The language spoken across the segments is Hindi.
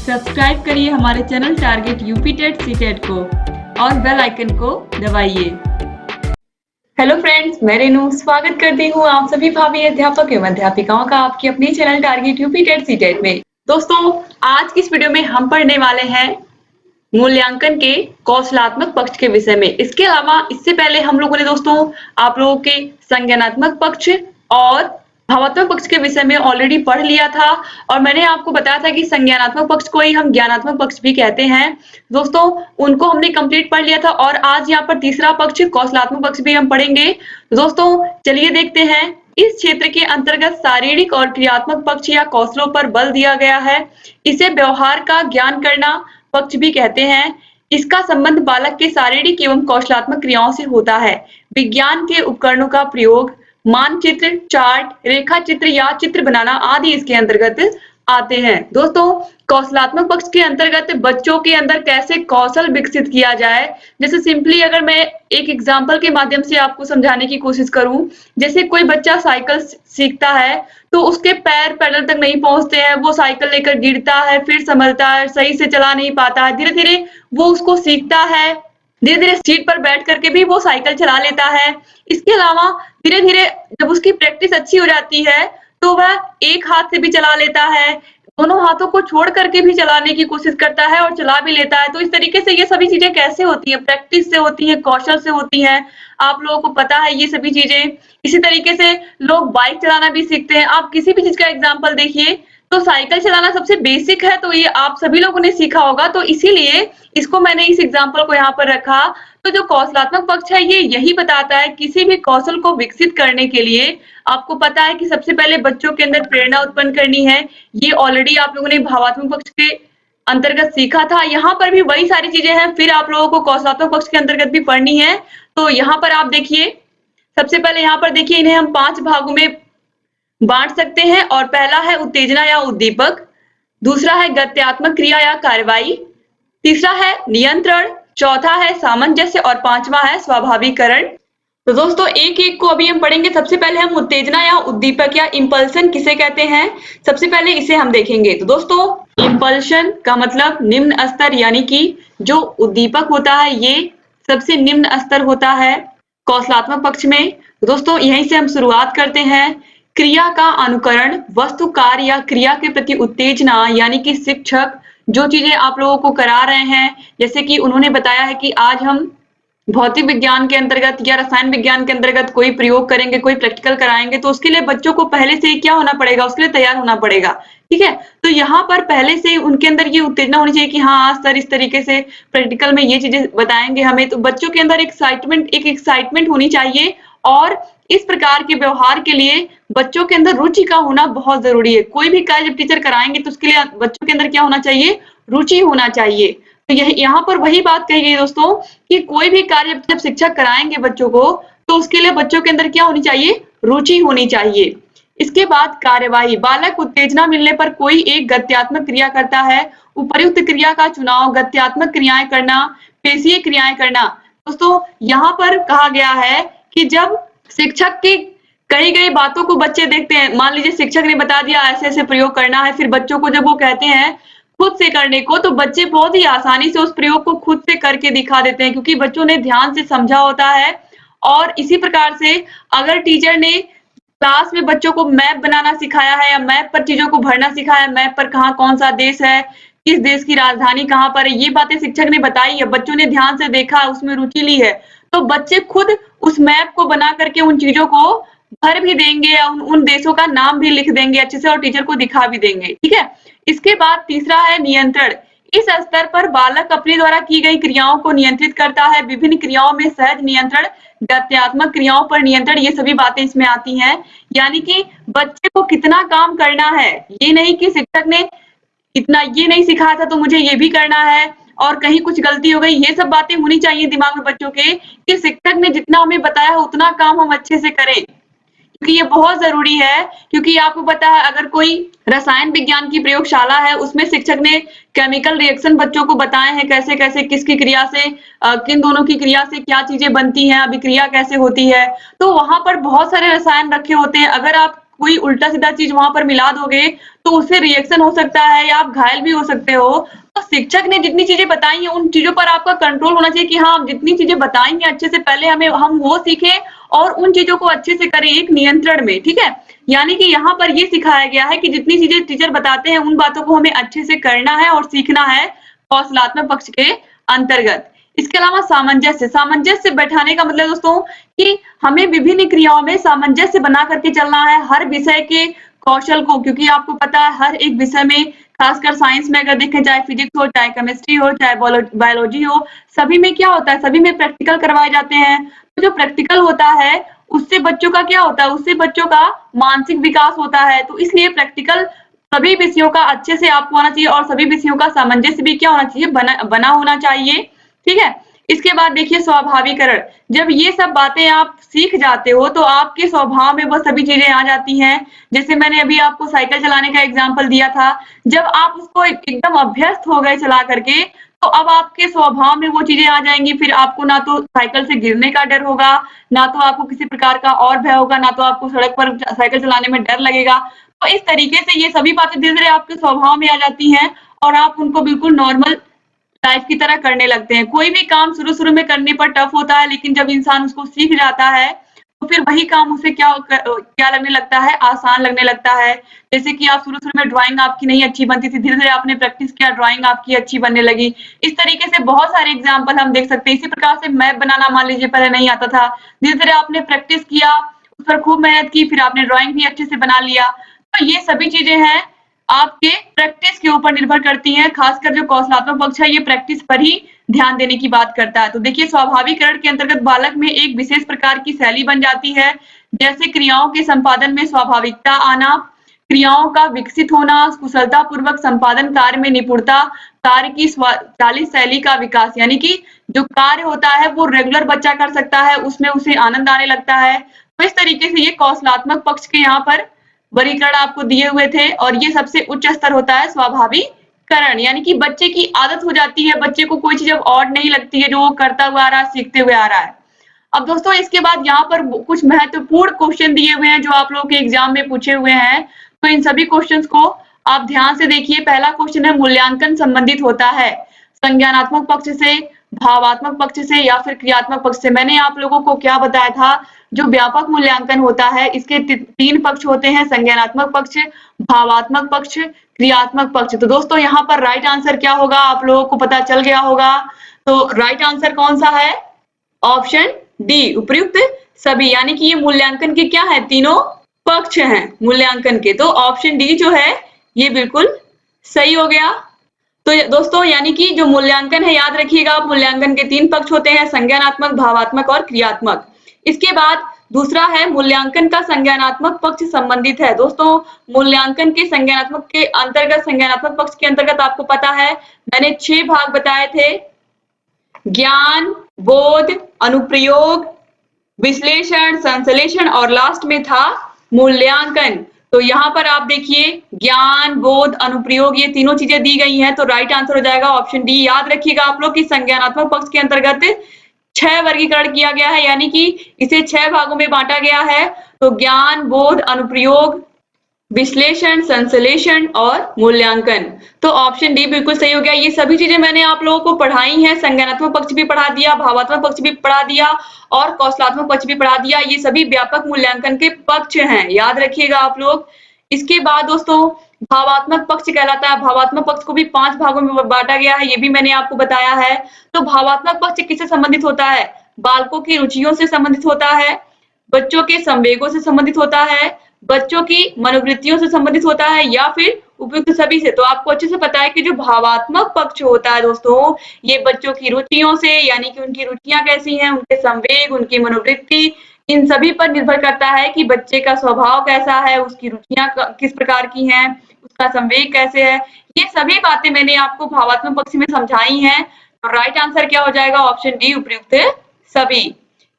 सब्सक्राइब करिए हमारे channel target UP TET CTET को और बेल आइकन को दबाइए। हेलो फ्रेंड्स, मैं रेनू स्वागत करती हूँ आप सभी भावी अध्यापक एवं अध्यापिकाओं का आपके अपने channel target UP TET CTET में। दोस्तों, आज की इस वीडियो में हम पढ़ने वाले हैं मूल्यांकन के कौशलात्मक पक्ष के विषय में। इसके अलावा इससे पहले हम लोगों ने दोस्तों आप लोगों के संज्ञानात्मक पक्ष और भावात्मक पक्ष के विषय में ऑलरेडी पढ़ लिया था और मैंने आपको बताया था कि संज्ञानात्मक पक्ष को ही हम ज्ञानात्मक पक्ष भी कहते हैं। दोस्तों, उनको हमने कंप्लीट पढ़ लिया था और आज यहाँ पर तीसरा पक्ष कौशलात्मक पक्ष भी हम पढ़ेंगे। दोस्तों, चलिए देखते हैं। इस क्षेत्र के अंतर्गत शारीरिक और क्रियात्मक पक्ष या कौशलों पर बल दिया गया है। इसे व्यवहार का ज्ञान करना पक्ष भी कहते हैं। इसका संबंध बालक के शारीरिक एवं कौशलात्मक क्रियाओं से होता है। विज्ञान के उपकरणों का प्रयोग, मानचित्र, चार्ट, रेखा चित्र या चित्र बनाना आदि इसके अंतर्गत आते हैं। दोस्तों, कौशलात्मक पक्ष के अंतर्गत बच्चों के अंदर कैसे कौशल विकसित किया जाए, जैसे सिंपली अगर मैं एक एग्जांपल के माध्यम से आपको समझाने की कोशिश करूं, जैसे कोई बच्चा साइकिल सीखता है तो उसके पैर पैडल तक नहीं पहुंचते हैं, वो साइकिल लेकर गिरता है, फिर संभलता है, सही से चला नहीं पाता है, धीरे धीरे वो उसको सीखता है, धीरे धीरे सीट पर बैठ करके भी वो साइकिल चला लेता है। इसके अलावा धीरे धीरे जब उसकी प्रैक्टिस अच्छी हो जाती है तो वह एक हाथ से भी चला लेता है, दोनों हाथों को छोड़ करके भी चलाने की कोशिश करता है और चला भी लेता है। तो इस तरीके से ये सभी चीजें कैसे होती है? प्रैक्टिस से होती है, कौशल से होती है। आप लोगों को पता है ये सभी चीजें। इसी तरीके से लोग बाइक चलाना भी सीखते हैं। आप किसी भी चीज का एग्जाम्पल देखिए तो साइकिल चलाना सबसे बेसिक है, तो ये आप सभी लोगों ने सीखा होगा, तो इसीलिए इसको मैंने इस एग्जाम्पल को यहाँ पर रखा। तो जो कौशलात्मक पक्ष है ये यही बताता है किसी भी कौशल को विकसित करने के लिए आपको पता है कि सबसे पहले बच्चों के अंदर प्रेरणा उत्पन्न करनी है। ये ऑलरेडी आप लोगों ने भावात्मक पक्ष के अंतर्गत सीखा था। यहाँ पर भी वही सारी चीजें हैं, फिर आप लोगों को कौशलात्मक पक्ष के अंतर्गत भी पढ़नी है। तो यहाँ पर आप देखिए, सबसे पहले यहाँ पर देखिए, इन्हें हम 5 भागों में बांट सकते हैं और पहला है उत्तेजना या उद्दीपक, दूसरा है गत्यात्मक क्रिया या कार्रवाई, तीसरा है नियंत्रण, चौथा है सामंजस्य और पांचवा है स्वाभाविकरण। तो दोस्तों, एक एक को अभी हम पढ़ेंगे। सबसे पहले हम उत्तेजना या उद्दीपक या इंपल्सन किसे कहते हैं, सबसे पहले इसे हम देखेंगे। तो दोस्तों, इंपल्सन का मतलब निम्न स्तर, यानी कि जो उद्दीपक होता है ये सबसे निम्न स्तर होता है कौशलात्मक पक्ष में। तो दोस्तों, यहीं से हम शुरुआत करते हैं। क्रिया का अनुकरण, वस्तु, कार्य या क्रिया के प्रति उत्तेजना, यानी कि शिक्षक जो चीजें आप लोगों को करा रहे हैं, जैसे कि उन्होंने बताया है कि आज हम भौतिक विज्ञान के अंतर्गत या रसायन विज्ञान के अंतर्गत कोई प्रयोग करेंगे, कोई प्रैक्टिकल कराएंगे, तो उसके लिए बच्चों को पहले से क्या होना पड़ेगा, उसके लिए तैयार होना पड़ेगा। ठीक है, तो यहाँ पर पहले से उनके अंदर ये उत्तेजना होनी चाहिए कि हाँ सर इस तरीके से प्रैक्टिकल में ये चीजें बताएंगे हमें, तो बच्चों के अंदर एक एक्साइटमेंट होनी चाहिए। और इस प्रकार के व्यवहार के लिए बच्चों के अंदर रुचि का होना बहुत जरूरी है। कोई भी कार्य जब टीचर कराएंगे तो उसके लिए बच्चों के अंदर क्या होना चाहिए, रुचि होना चाहिए। तो यहाँ पर वही बात कही गई दोस्तों कि कोई भी कार्य जब शिक्षक कराएंगे बच्चों को तो उसके लिए बच्चों के अंदर क्या होनी चाहिए, रुचि होनी चाहिए। इसके बाद कार्यवाही, बालक उत्तेजना मिलने पर कोई एक गत्यात्मक क्रिया करता है। उपर्युक्त क्रिया का चुनाव, गत्यात्मक क्रियाएं करना, पेशीय क्रियाएं करना। दोस्तों, यहाँ पर कहा गया है कि जब शिक्षक की कही गई बातों को बच्चे देखते हैं, मान लीजिए शिक्षक ने बता दिया ऐसे ऐसे प्रयोग करना है, फिर बच्चों को जब वो कहते हैं खुद से करने को, तो बच्चे बहुत ही आसानी से उस प्रयोग को खुद से करके दिखा देते हैं, क्योंकि बच्चों ने ध्यान से समझा होता है। और इसी प्रकार से अगर टीचर ने क्लास में बच्चों को मैप बनाना सिखाया है या मैप पर चीजों को भरना सिखाया है, मैप पर कहाँ कौन सा देश है, किस देश की राजधानी कहाँ पर है, ये बातें शिक्षक ने बताई है, बच्चों ने ध्यान से देखा, उसमें रुचि ली है, तो बच्चे खुद उस मैप को बना करके उन चीजों को भर भी देंगे या उन देशों का नाम भी लिख देंगे अच्छे से और टीचर को दिखा भी देंगे। ठीक है, इसके बाद तीसरा है नियंत्रण। इस स्तर पर बालक अपने द्वारा की गई क्रियाओं को नियंत्रित करता है। विभिन्न क्रियाओं में सहज नियंत्रण, गत्यात्मक क्रियाओं पर नियंत्रण, ये सभी बातें इसमें आती हैं। यानी कि बच्चे को कितना काम करना है, ये नहीं कि शिक्षक ने इतना ये नहीं सिखाया था तो मुझे ये भी करना है और कहीं कुछ गलती हो गई, ये सब बातें होनी चाहिए दिमाग में बच्चों के कि शिक्षक ने जितना हमें बताया है उतना काम हम अच्छे से करें, क्योंकि ये बहुत जरूरी है। क्योंकि आपको पता है अगर कोई रसायन विज्ञान की प्रयोगशाला है, उसमें शिक्षक ने केमिकल रिएक्शन बच्चों को बताए हैं कैसे कैसे किसकी क्रिया से किन दोनों की क्रिया से क्या चीजें बनती हैं, अभिक्रिया कैसे होती है, तो वहां पर बहुत सारे रसायन रखे होते हैं। अगर आप कोई उल्टा सीधा चीज वहां पर मिला दोगे तो उससे रिएक्शन हो सकता है या आप घायल भी हो सकते हो। तो शिक्षक ने जितनी चीजें बताई हैं उन चीजों पर आपका कंट्रोल होना चाहिए कि हाँ, आप जितनी चीजें बताएंगे अच्छे से पहले हम वो सीखें और उन चीजों को अच्छे से करें एक नियंत्रण में, ठीक है। यानी कि यहाँ पर ये सिखाया गया है कि जितनी चीजें टीचर बताते हैं उन बातों को हमें अच्छे से करना है और सीखना है कौशलात्मक पक्ष के अंतर्गत। इसके अलावा सामंजस्य, सामंजस्य बैठाने का मतलब दोस्तों कि हमें विभिन्न क्रियाओं में सामंजस्य बना करके चलना है हर विषय के कौशल को, क्योंकि आपको पता है हर एक विषय में, खासकर साइंस में अगर देखें, चाहे फिजिक्स हो, चाहे केमिस्ट्री हो, चाहे बायोलॉजी हो, सभी में क्या होता है, सभी में प्रैक्टिकल करवाए जाते हैं। तो जो प्रैक्टिकल होता है उससे बच्चों का क्या होता है, उससे बच्चों का मानसिक विकास होता है। तो इसलिए प्रैक्टिकल सभी विषयों का अच्छे से आपको आना चाहिए और सभी विषयों का सामंजस्य भी क्या होना चाहिए, बना होना चाहिए, ठीक है। इसके बाद देखिए स्वाभाविकरण, जब ये सब बातें आप सीख जाते हो तो आपके स्वभाव में वो सभी चीजें आ जाती हैं। जैसे मैंने अभी आपको साइकिल चलाने का एग्जांपल दिया था, जब आप उसको एकदम अभ्यस्त हो गए चला करके, तो अब आपके स्वभाव में वो चीजें आ जाएंगी। फिर आपको ना तो साइकिल से गिरने का डर होगा, ना तो आपको किसी प्रकार का और भय होगा, ना तो आपको सड़क पर साइकिल चलाने में डर लगेगा। तो इस तरीके से ये सभी बातें धीरे-धीरे आपके स्वभाव में आ जाती हैं और आप उनको बिल्कुल नॉर्मल लाइफ की तरह करने लगते हैं। कोई भी काम शुरू-शुरू में करने पर टफ होता है, लेकिन जब इंसान उसको सीख जाता है, तो फिर वही काम उसे क्या लगने लगता है, आसान लगने लगता है। जैसे कि आप शुरू-शुरू में ड्राइंग आपकी नहीं अच्छी बनती थी, धीरे-धीरे आपने प्रैक्टिस किया, ड्राइंग आपकी अच्छी बनने लगी। इस तरीके से बहुत सारे एग्जाम्पल हम देख सकते हैं। इसी प्रकार से मैप बनाना मान लीजिए पहले नहीं आता था, धीरे-धीरे आपने प्रैक्टिस किया, उस पर खूब मेहनत की, फिर आपने ड्राइंग भी अच्छे से बना लिया। तो ये सभी चीजें हैं आपके प्रैक्टिस के ऊपर निर्भर करती हैं। खासकर जो कौशलात्मक पक्ष है ये प्रैक्टिस पर ही ध्यान देने की बात करता है। तो देखिए स्वाभाविकरण के अंतर्गत बालक में एक विशेष प्रकार की शैली बन जाती है, जैसे क्रियाओं के संपादन में स्वाभाविकता आना, क्रियाओं का विकसित होना, कुशलता पूर्वक संपादन, कार्य में निपुणता, कार्य की स्वचालित शैली का विकास, यानी कि जो कार्य होता है वो रेगुलर बच्चा कर सकता है, उसमें उसे आनंद आने लगता है। तो इस तरीके से ये कौशलात्मक पक्ष के यहाँ पर वर्गीकरण आपको दिए हुए थे और ये सबसे उच्च स्तर होता है स्वाभाविकरण, यानी कि बच्चे की आदत हो जाती है, बच्चे को कोई चीज अब ऑड नहीं लगती है जो वो करता हुआ आ रहा है, सीखते हुए आ रहा है। अब दोस्तों इसके बाद यहाँ पर कुछ महत्वपूर्ण क्वेश्चन दिए हुए हैं जो आप लोगों के एग्जाम में पूछे हुए हैं, तो इन सभी क्वेश्चंस को आप ध्यान से देखिए। पहला क्वेश्चन है मूल्यांकन संबंधित होता है संज्ञानात्मक पक्ष से, भावात्मक पक्ष से या फिर क्रियात्मक पक्ष से। मैंने आप लोगों को क्या बताया था, जो व्यापक मूल्यांकन होता है इसके तीन पक्ष होते हैं, संज्ञानात्मक पक्ष, भावात्मक पक्ष, क्रियात्मक पक्ष। तो दोस्तों यहाँ पर राइट आंसर क्या होगा आप लोगों को पता चल गया होगा। तो राइट आंसर कौन सा है, ऑप्शन डी, उपयुक्त सभी, यानी कि ये मूल्यांकन के क्या है, तीनों पक्ष हैं मूल्यांकन के। तो ऑप्शन डी जो है ये बिल्कुल सही हो गया। तो दोस्तों यानी कि जो मूल्यांकन है याद रखिएगा, मूल्यांकन के तीन पक्ष होते हैं, संज्ञानात्मक, भावात्मक और क्रियात्मक। इसके बाद दूसरा है मूल्यांकन का संज्ञानात्मक पक्ष संबंधित है। दोस्तों मूल्यांकन के संज्ञानात्मक के अंतर्गत, संज्ञानात्मक पक्ष के अंतर्गत आपको पता है मैंने 6 भाग बताए थे, ज्ञान, बोध, अनुप्रयोग, विश्लेषण, संश्लेषण और लास्ट में था मूल्यांकन। तो यहाँ पर आप देखिए ज्ञान, बोध, अनुप्रयोग ये तीनों चीजें दी गई हैं, तो राइट आंसर हो जाएगा ऑप्शन डी। याद रखिएगा आप लोग कि संज्ञानात्मक पक्ष के अंतर्गत 6 वर्गीकरण किया गया है, यानी कि इसे 6 भागों में बांटा गया है। तो ज्ञान, बोध, अनुप्रयोग, विश्लेषण, संश्लेषण और मूल्यांकन। तो ऑप्शन डी बिल्कुल सही हो गया। ये सभी चीजें मैंने आप लोगों को पढ़ाई हैं, संज्ञानात्मक पक्ष भी पढ़ा दिया, भावात्मक पक्ष भी पढ़ा दिया और कौशलात्मक पक्ष भी पढ़ा दिया। ये सभी व्यापक मूल्यांकन के पक्ष हैं, याद रखिएगा आप लोग। इसके बाद दोस्तों भावात्मक पक्ष कहलाता है, भावात्मक पक्ष को भी 5 भागों में बांटा गया है, ये भी मैंने आपको बताया है। तो भावात्मक पक्ष किससे संबंधित होता है, बालकों की रुचियों से संबंधित होता है, बच्चों के संवेगों से संबंधित होता है, बच्चों की मनोवृत्तियों से संबंधित होता है या फिर उपयुक्त सभी से। तो आपको अच्छे से पता है कि जो भावात्मक पक्ष होता है दोस्तों, ये बच्चों की रुचियों से, यानी कि उनकी रुचियां कैसी हैं, उनके संवेग, उनकी मनोवृत्ति, इन सभी पर निर्भर करता है कि बच्चे का स्वभाव कैसा है, उसकी रुचियां किस प्रकार की हैं, उसका संवेग कैसे है। ये सभी बातें मैंने आपको भावात्मक पक्ष में समझाई हैं। तो राइट आंसर क्या हो जाएगा, ऑप्शन डी, उपयुक्त सभी।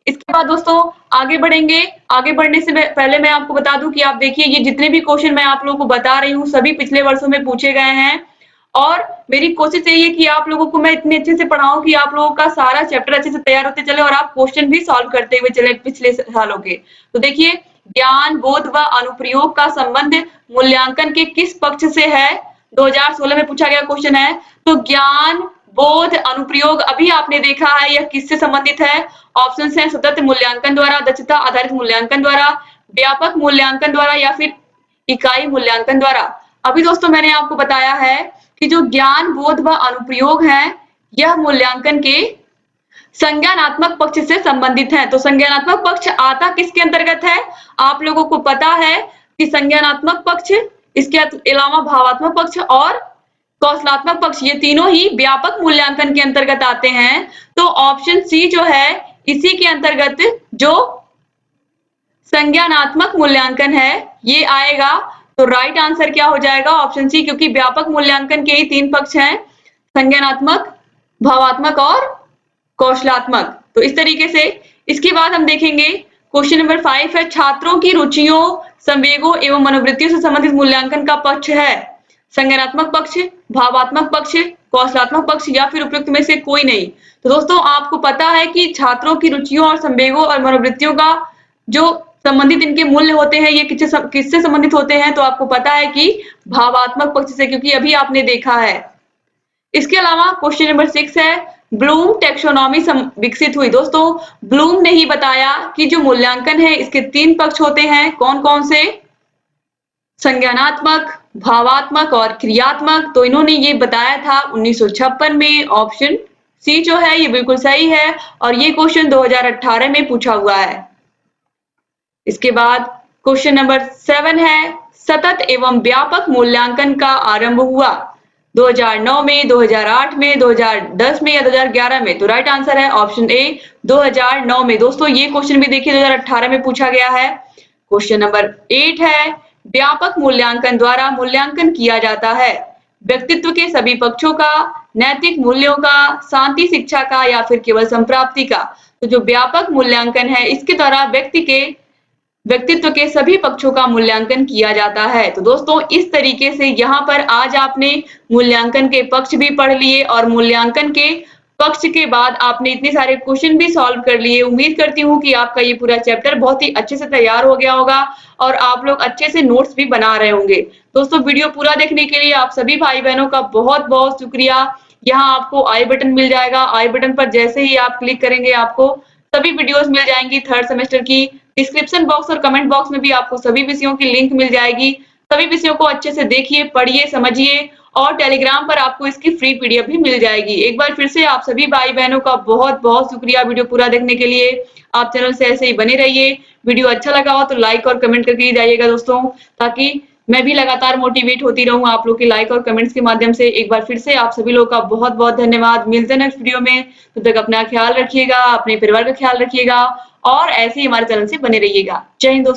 इसके बाद दोस्तों आगे बढ़ेंगे। आगे बढ़ने से पहले मैं आपको बता दूं कि आप देखिए ये जितने भी क्वेश्चन मैं आप लोगों को बता रही हूँ सभी पिछले वर्षों में पूछे गए हैं और मेरी कोशिश यही है कि आप लोगों को मैं इतने अच्छे से पढ़ाऊं कि आप लोगों का सारा चैप्टर अच्छे से तैयार होते चले और आप क्वेश्चन भी सॉल्व करते हुए चले पिछले सालों के। तो देखिए ज्ञान, बोध व अनुप्रयोग का संबंध मूल्यांकन के किस पक्ष से है? 2016 में पूछा गया क्वेश्चन है। तो ज्ञान, बोध, अनुप्रयोग अभी आपने देखा है यह किससे संबंधित है? ऑप्शंस हैं सतत मूल्यांकन द्वारा, दक्षता आधारित मूल्यांकन द्वारा, व्यापक मूल्यांकन द्वारा या फिर इकाई मूल्यांकन द्वारा। अभी दोस्तों मैंने आपको बताया है कि जो ज्ञान, बोध व अनुप्रयोग है यह मूल्यांकन के संज्ञानात्मक पक्ष से संबंधित है। तो संज्ञानात्मक पक्ष आता किसके अंतर्गत है? आप लोगों को पता है कि संज्ञानात्मक पक्ष, इसके अलावा भावात्मक पक्ष और कौशलात्मक पक्ष, ये तीनों ही व्यापक मूल्यांकन के अंतर्गत आते हैं। तो ऑप्शन सी जो है इसी के अंतर्गत जो संज्ञानात्मक मूल्यांकन है ये आएगा। तो राइट आंसर क्या हो जाएगा? ऑप्शन सी, क्योंकि व्यापक मूल्यांकन के ही 3 पक्ष हैं, संज्ञानात्मक, भावात्मक और कौशलात्मक। तो इस तरीके से इसके बाद हम देखेंगे क्वेश्चन नंबर 5 है, छात्रों की रुचियों, संवेगों एवं मनोवृत्तियों से संबंधित मूल्यांकन का पक्ष है संज्ञानात्मक पक्ष, भावात्मक पक्ष, कौशलात्मक पक्ष या फिर उपयुक्त में से कोई नहीं। तो दोस्तों आपको पता है कि छात्रों की रुचियों और संवेगों और मनोवृत्तियों का जो संबंधित इनके मूल्य होते हैं ये किससे संबंधित होते हैं? तो आपको पता है कि भावात्मक पक्ष से, क्योंकि अभी आपने देखा है। इसके अलावा क्वेश्चन नंबर 6 है, ब्लूम टैक्सोनॉमी विकसित हुई। दोस्तों ब्लूम ने ही बताया कि जो मूल्यांकन है इसके 3 पक्ष होते हैं, कौन कौन से? संज्ञानात्मक, भावात्मक और क्रियात्मक। तो इन्होंने ये बताया था 1956 में। ऑप्शन सी जो है ये बिल्कुल सही है और ये क्वेश्चन 2018 में पूछा हुआ है। इसके बाद क्वेश्चन नंबर 7 है, सतत एवं व्यापक मूल्यांकन का आरंभ हुआ 2009 में, 2008 में, 2010 में या 2011 में? तो राइट आंसर है ऑप्शन ए 2009 में। दोस्तों ये क्वेश्चन भी देखिए 2018 में पूछा गया है। क्वेश्चन नंबर 8 है, व्यापक मूल्यांकन द्वारा मूल्यांकन किया जाता है व्यक्तित्व के सभी पक्षों का, नैतिक मूल्यों का, शांति शिक्षा का या फिर केवल संप्राप्ति का। तो जो व्यापक मूल्यांकन है इसके द्वारा व्यक्तित्व के सभी पक्षों का मूल्यांकन किया जाता है। तो दोस्तों इस तरीके से यहाँ पर आज आपने मूल्यांकन के पक्ष भी पढ़ लिए और मूल्यांकन के पक्ष के बाद आपने इतने सारे क्वेश्चन भी सॉल्व कर लिए। उम्मीद करती हूँ कि आपका ये पूरा चैप्टर बहुत ही अच्छे से तैयार हो गया होगा और आप लोग अच्छे से नोट्स भी बना रहे होंगे। दोस्तों वीडियो पूरा देखने के लिए आप सभी भाई बहनों का बहुत बहुत शुक्रिया। यहाँ आपको आई बटन मिल जाएगा, आई बटन पर जैसे ही आप क्लिक करेंगे आपको सभी वीडियोस मिल जाएंगी 3rd सेमेस्टर की। डिस्क्रिप्शन बॉक्स और कमेंट बॉक्स में भी आपको सभी विषयों की लिंक मिल जाएगी। सभी विषयों को अच्छे से देखिए, पढ़िए, समझिए और टेलीग्राम पर आपको इसकी फ्री पीडीएफ भी मिल जाएगी। एक बार फिर से आप सभी भाई बहनों का बहुत बहुत शुक्रिया वीडियो पूरा देखने के लिए। आप चैनल से ऐसे ही बने रहिए। वीडियो अच्छा लगा हो तो लाइक और कमेंट करके जाइएगा दोस्तों, ताकि मैं भी लगातार मोटिवेट होती रहूं आप लोग के लाइक और कमेंट्स के माध्यम से। एक बार फिर से आप सभी लोगों का बहुत बहुत धन्यवाद। मिलते हैं नेक्स्ट वीडियो में, तब तक अपना ख्याल रखिएगा, अपने परिवार का ख्याल रखिएगा और ऐसे ही हमारे चैनल से बने रहिएगा। जय हिंद दोस्तों।